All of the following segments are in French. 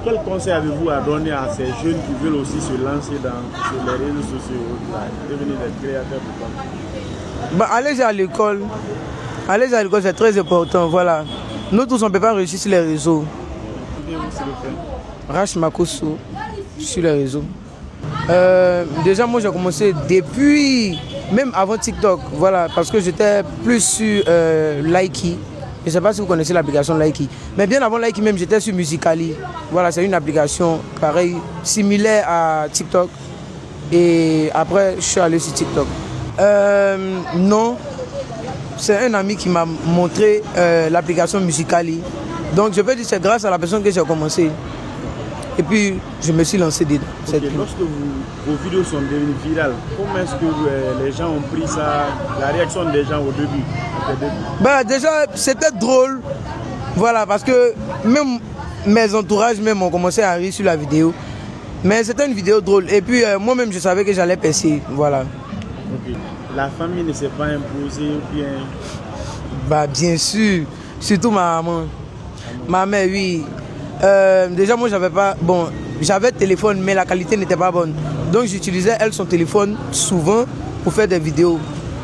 Quel conseil avez-vous à donner à ces jeunes qui veulent aussi se lancer sur les réseaux sociaux, devenir des créateurs de contenu? Allez à l'école. Allez à l'école, c'est très important. Voilà. Nous tous, on ne peut pas réussir sur les réseaux. Rach Makosso sur les réseaux. Déjà, moi, j'ai commencé depuis, même avant TikTok. Voilà, parce que j'étais plus sur Likee. Je ne sais pas si vous connaissez l'application Likee. Mais bien avant Likee même, j'étais sur Musical.ly. Voilà, c'est une application pareille, similaire à TikTok. Et après, je suis allé sur TikTok. Non, c'est un ami qui m'a montré l'application Musical.ly. Donc je peux dire que c'est grâce à la personne que j'ai commencé. Et puis je me suis lancé dedans. Okay, lorsque vos vidéos sont devenues virales, comment est-ce que les gens ont pris ça, la réaction des gens au début? Déjà, c'était drôle. Voilà, parce que même mes entourages même ont commencé à rire sur la vidéo. Mais c'était une vidéo drôle. Et puis moi-même, je savais que j'allais percer. Voilà. Okay. La famille ne s'est pas imposée ou bien? Bien sûr. Surtout ma maman. Ma mère, oui. Déjà, moi, j'avais pas... Bon, j'avais téléphone, mais la qualité n'était pas bonne. Donc, j'utilisais, elle, son téléphone, souvent, pour faire des vidéos.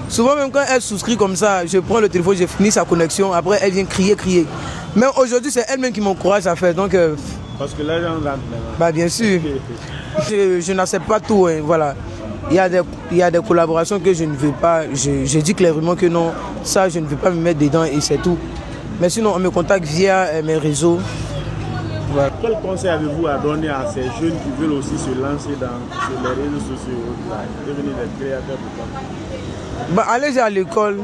Souvent, même quand elle souscrit comme ça, je prends le téléphone, j'ai fini sa connexion. Après, elle vient crier. Mais aujourd'hui, c'est elle-même qui m'encourage à faire. Donc... Parce que là, j'en rentre. Bien sûr. Je n'accepte pas tout, hein, voilà. Il y a des collaborations que je ne veux pas. Je dis clairement que non, ça, je ne veux pas me mettre dedans et c'est tout. Mais sinon, on me contacte via mes réseaux. Voilà. Quel conseil avez-vous à donner à ces jeunes qui veulent aussi se lancer sur les réseaux sociaux, devenir des créateurs de contenu? Allez à l'école.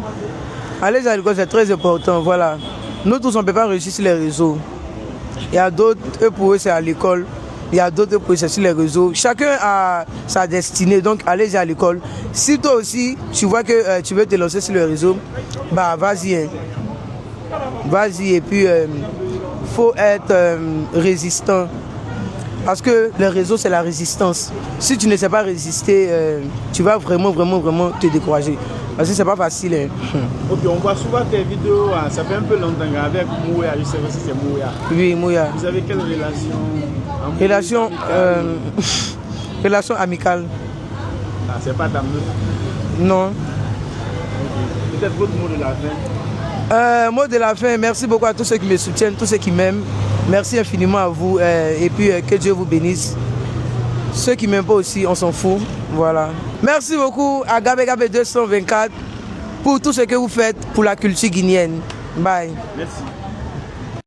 Allez à l'école, c'est très important. Voilà. Nous tous, on ne peut pas réussir sur les réseaux. Il y a d'autres, eux pour eux, c'est à l'école. Il y a d'autres pour eux, c'est sur les réseaux. Chacun a sa destinée, donc allez à l'école. Si toi aussi, tu vois que tu veux te lancer sur les réseaux, vas-y. Hein. Vas-y, et puis faut être résistant. Parce que le réseau, c'est la résistance. Si tu ne sais pas résister, tu vas vraiment te décourager. Parce que c'est pas facile. Hein. Ok, on voit souvent tes vidéos, ça fait un peu longtemps avec Mouya, je sais pas si c'est Mouya. Oui, Mouya. Vous avez quelle relation? Relation amicale. Ah, c'est pas ta meuf? Non. Okay. Peut-être votre mot de la fin? Mot de la fin, merci beaucoup à tous ceux qui me soutiennent, tous ceux qui m'aiment. Merci infiniment à vous et puis que Dieu vous bénisse. Ceux qui m'aiment pas aussi, on s'en fout. Voilà. Merci beaucoup à Gabé 224 pour tout ce que vous faites pour la culture guinéenne. Bye. Merci.